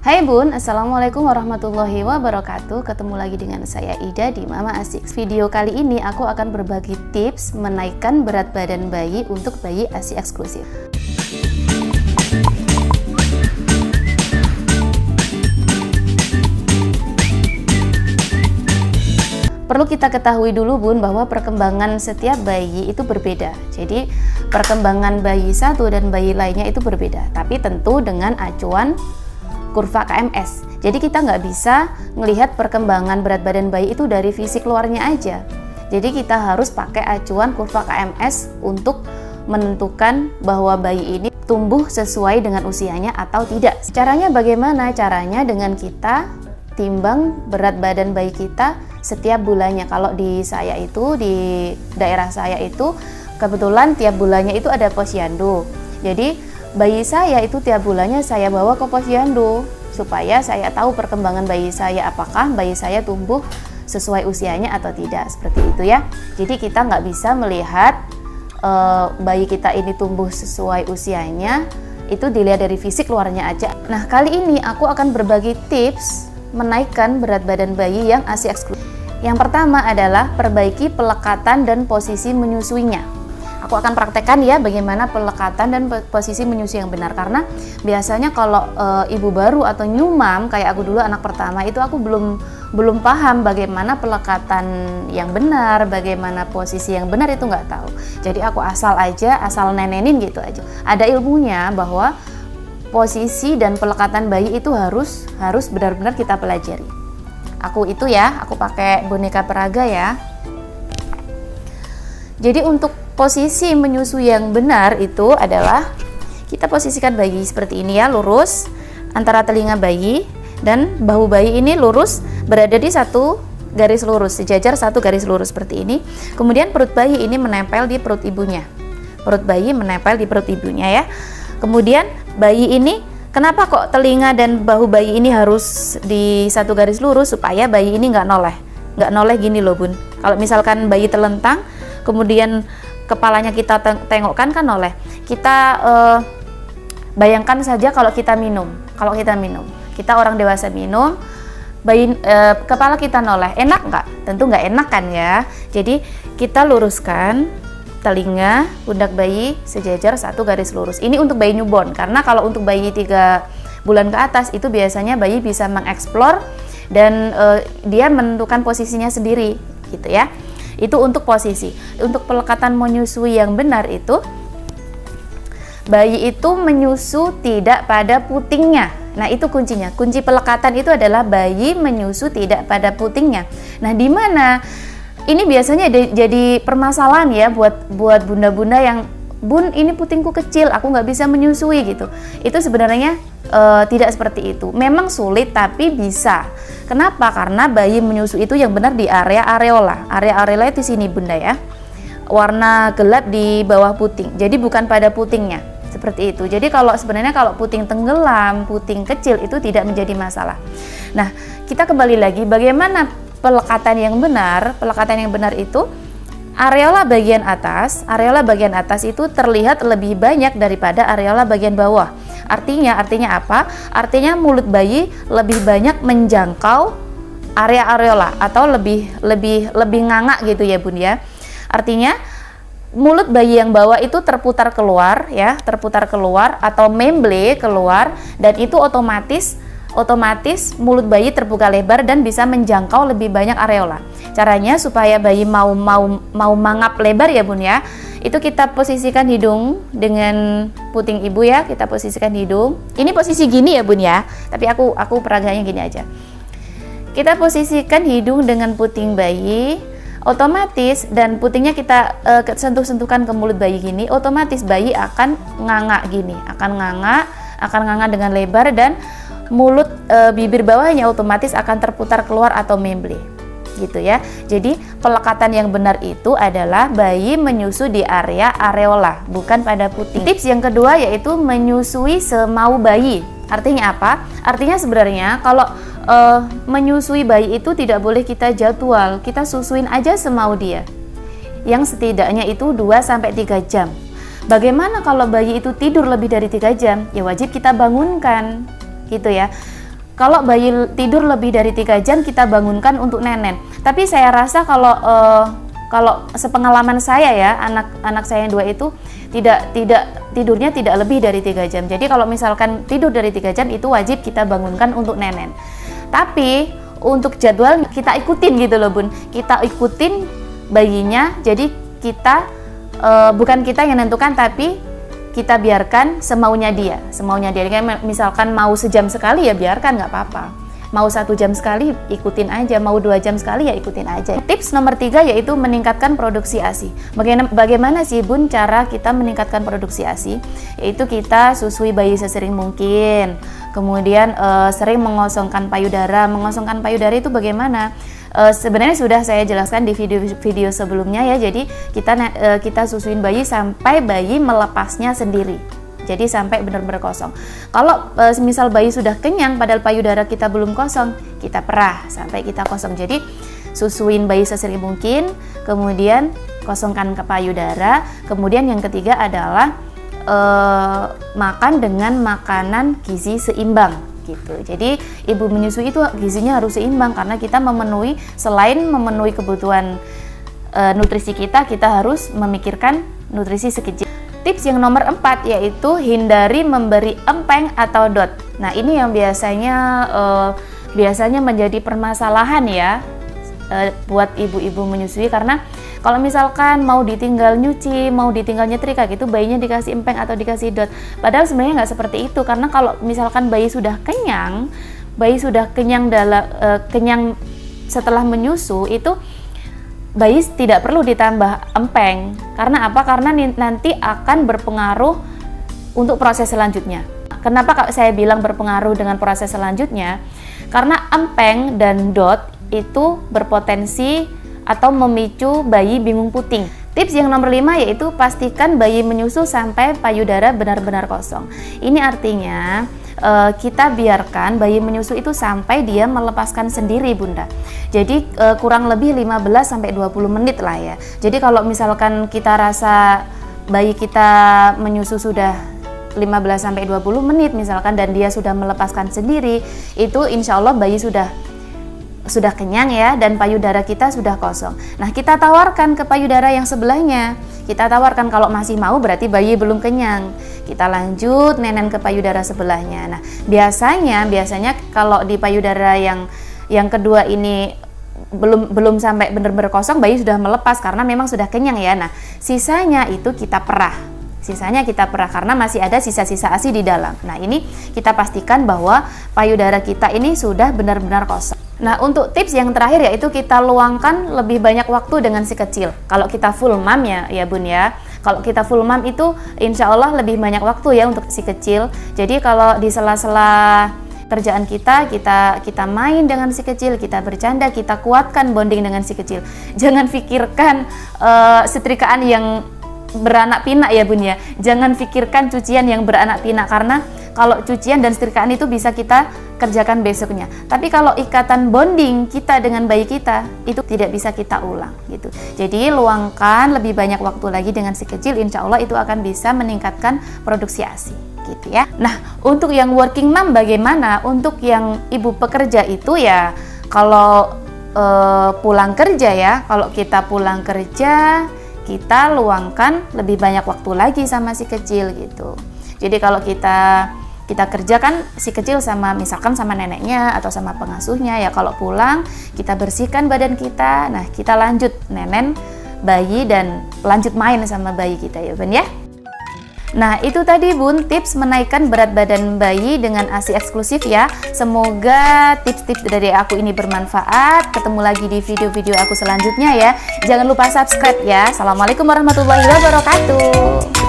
Hai Bun, Assalamualaikum warahmatullahi wabarakatuh. Ketemu lagi dengan saya Ida di Mama Asik. Video kali ini aku akan berbagi tips menaikkan berat badan bayi untuk bayi ASI eksklusif. Perlu kita ketahui dulu Bun bahwa perkembangan setiap bayi itu berbeda. Jadi perkembangan bayi satu dan bayi lainnya itu berbeda, tapi tentu dengan acuan kurva KMS. Jadi kita nggak bisa melihat perkembangan berat badan bayi itu dari fisik luarnya aja. Jadi kita harus pakai acuan kurva KMS untuk menentukan bahwa bayi ini tumbuh sesuai dengan usianya atau tidak. Caranya bagaimana? Caranya dengan kita timbang berat badan bayi kita setiap bulannya. Kalau di saya itu, di daerah saya itu kebetulan tiap bulannya itu ada posyandu. Jadi bayi saya itu tiap bulannya saya bawa ke posyandu supaya saya tahu perkembangan bayi saya, apakah bayi saya tumbuh sesuai usianya atau tidak, seperti itu ya. Jadi kita nggak bisa melihat bayi kita ini tumbuh sesuai usianya itu dilihat dari fisik luarnya aja. Nah, kali ini aku akan berbagi tips menaikkan berat badan bayi yang ASI eksklusif. Yang pertama adalah perbaiki pelekatan dan posisi menyusuinya. Aku akan praktekkan ya bagaimana pelekatan dan posisi menyusui yang benar, karena biasanya kalau ibu baru atau new mom kayak aku dulu anak pertama itu aku belum paham bagaimana pelekatan yang benar, bagaimana posisi yang benar itu nggak tahu. Jadi aku asal nenenin gitu aja. Ada ilmunya bahwa posisi dan pelekatan bayi itu harus benar-benar kita pelajari. Aku pakai boneka peraga ya. Jadi untuk posisi menyusui yang benar itu adalah kita posisikan bayi seperti ini ya, lurus antara telinga bayi dan bahu bayi ini lurus berada di satu garis lurus, sejajar satu garis lurus seperti ini. Kemudian perut bayi ini menempel di perut ibunya. Perut bayi menempel di perut ibunya ya. Kemudian bayi ini, kenapa kok telinga dan bahu bayi ini harus di satu garis lurus? Supaya bayi ini nggak noleh gini loh Bun. Kalau misalkan bayi terlentang, kemudian kepalanya kita tengokkan kan noleh. Kita bayangkan saja kalau kita minum, kita orang dewasa minum, bayi kepala kita noleh, enak nggak? Tentu nggak enak kan ya. Jadi kita luruskan telinga, pundak bayi sejajar satu garis lurus. Ini untuk bayi newborn, karena kalau untuk bayi 3 bulan ke atas itu biasanya bayi bisa mengeksplor dan dia menentukan posisinya sendiri gitu ya. Itu untuk posisi. Untuk pelekatan menyusui yang benar itu bayi itu menyusu tidak pada putingnya. Nah, itu kuncinya. Kunci pelekatan itu adalah bayi menyusu tidak pada putingnya. Nah, di mana ini biasanya jadi permasalahan ya buat bunda-bunda yang, Bun, ini putingku kecil, aku nggak bisa menyusui gitu. Itu sebenarnya tidak seperti itu. Memang sulit tapi bisa. Kenapa? Karena bayi menyusui itu yang benar di area areola. Area areola itu sini Bunda ya. Warna gelap di bawah puting. Jadi bukan pada putingnya. Seperti itu. Jadi sebenarnya kalau puting tenggelam, puting kecil itu tidak menjadi masalah. Nah, kita kembali lagi bagaimana pelekatan yang benar. Pelekatan yang benar itu areola bagian atas itu terlihat lebih banyak daripada areola bagian bawah. Artinya apa? Artinya mulut bayi lebih banyak menjangkau area areola atau lebih nganga gitu ya Bun ya. Artinya mulut bayi yang bawah itu terputar keluar atau memble keluar, dan itu otomatis mulut bayi terbuka lebar dan bisa menjangkau lebih banyak areola. Caranya supaya bayi mau mangap lebar ya Bun ya, itu kita posisikan hidung dengan puting ibu ya, kita posisikan hidung. Ini posisi gini ya Bun ya, tapi aku peraganya gini aja. Kita posisikan hidung dengan puting bayi, otomatis, dan putingnya kita sentuh-sentuhkan ke mulut bayi gini, otomatis bayi akan nganga gini, akan nganga dengan lebar, dan mulut bibir bawahnya otomatis akan terputar keluar atau memble gitu ya. Jadi pelekatan yang benar itu adalah bayi menyusu di area areola, bukan pada puting. Tips yang kedua yaitu menyusui semau bayi. Artinya apa? Artinya sebenarnya kalau menyusui bayi itu tidak boleh kita jadwal, kita susuin aja semau dia. Yang setidaknya itu 2-3 jam. Bagaimana kalau bayi itu tidur lebih dari 3 jam? Ya wajib kita bangunkan gitu ya. kalau bayi tidur lebih dari 3 jam kita bangunkan untuk nenen. Tapi saya rasa kalau sepengalaman saya ya, anak saya yang 2 itu tidak tidurnya tidak lebih dari 3 jam. Jadi kalau misalkan tidur dari 3 jam itu wajib kita bangunkan untuk nenen. Tapi untuk jadwal kita ikutin gitu loh Bun. Kita ikutin bayinya. Jadi kita bukan kita yang menentukan, tapi kita biarkan semaunya dia. Kayak misalkan mau sejam sekali ya biarkan, nggak apa-apa. Mau 1 jam sekali ikutin aja, mau 2 jam sekali ya ikutin aja. Tips nomor 3 yaitu meningkatkan produksi ASI. Bagaimana sih Bun cara kita meningkatkan produksi ASI? Yaitu kita susui bayi sesering mungkin. Kemudian sering mengosongkan payudara. Mengosongkan payudara itu bagaimana? Sebenarnya sudah saya jelaskan di video sebelumnya ya. Jadi kita susuin bayi sampai bayi melepasnya sendiri. Jadi sampai benar-benar kosong. Kalau misal bayi sudah kenyang padahal payudara kita belum kosong, kita perah sampai kita kosong. Jadi susuin bayi sesering mungkin, kemudian kosongkan ke payudara. Kemudian yang ketiga adalah makan dengan makanan gizi seimbang gitu. Jadi ibu menyusui itu gizinya harus seimbang karena kita selain memenuhi kebutuhan nutrisi kita harus memikirkan nutrisi sekejap. Tips yang nomor 4 yaitu hindari memberi empeng atau dot. Nah ini yang biasanya menjadi permasalahan ya buat ibu-ibu menyusui, karena kalau misalkan mau ditinggal nyuci, mau ditinggal nyetrika gitu, bayinya dikasih empeng atau dikasih dot. Padahal sebenarnya nggak seperti itu, karena kalau misalkan bayi sudah kenyang kenyang setelah menyusu itu bayi tidak perlu ditambah empeng. Karena apa? Karena nanti akan berpengaruh untuk proses selanjutnya. Kenapa saya bilang berpengaruh dengan proses selanjutnya? Karena empeng dan dot itu berpotensi atau memicu bayi bingung puting. Tips yang nomor 5 yaitu pastikan bayi menyusu sampai payudara benar-benar kosong. Ini artinya kita biarkan bayi menyusu itu sampai dia melepaskan sendiri Bunda. Jadi kurang lebih 15-20 menit lah ya. Jadi kalau misalkan kita rasa bayi kita menyusu sudah 15-20 menit misalkan dan dia sudah melepaskan sendiri, itu insya Allah bayi sudah kenyang ya, dan payudara kita sudah kosong. Nah kita tawarkan ke payudara yang sebelahnya. Kita tawarkan, kalau masih mau berarti bayi belum kenyang. Kita lanjut nenen ke payudara sebelahnya. Nah biasanya kalau di payudara yang kedua ini belum sampai benar-benar kosong, bayi sudah melepas karena memang sudah kenyang ya. Nah sisanya itu kita perah. Karena masih ada sisa-sisa ASI di dalam. Nah ini kita pastikan bahwa payudara kita ini sudah benar-benar kosong. Nah untuk tips yang terakhir yaitu kita luangkan lebih banyak waktu dengan si kecil. Kalau kita full mom ya Bun ya. Kalau kita full mom itu insya Allah lebih banyak waktu ya untuk si kecil. Jadi kalau di sela-sela kerjaan kita main dengan si kecil, kita bercanda, kita kuatkan bonding dengan si kecil. Jangan pikirkan setrikaan yang beranak pinak ya Bun ya. Jangan pikirkan cucian yang beranak pinak, karena kalau cucian dan setrikaan itu bisa kita kerjakan besoknya. Tapi kalau ikatan bonding kita dengan bayi kita itu tidak bisa kita ulang gitu. Jadi luangkan lebih banyak waktu lagi dengan si kecil, insya Allah itu akan bisa meningkatkan produksi ASI gitu ya. Nah untuk yang working mom bagaimana? Untuk yang ibu pekerja itu ya kalau pulang kerja ya, kalau kita pulang kerja kita luangkan lebih banyak waktu lagi sama si kecil gitu. Jadi kalau kita kerja kan si kecil misalkan sama neneknya atau sama pengasuhnya ya, kalau pulang kita bersihkan badan kita, nah kita lanjut nenen bayi dan lanjut main sama bayi kita ya Bun ya. Nah itu tadi Bun tips menaikkan berat badan bayi dengan ASI eksklusif ya. Semoga tips-tips dari aku ini bermanfaat. Ketemu lagi di video-video aku selanjutnya ya. Jangan lupa subscribe ya. Assalamualaikum warahmatullahi wabarakatuh.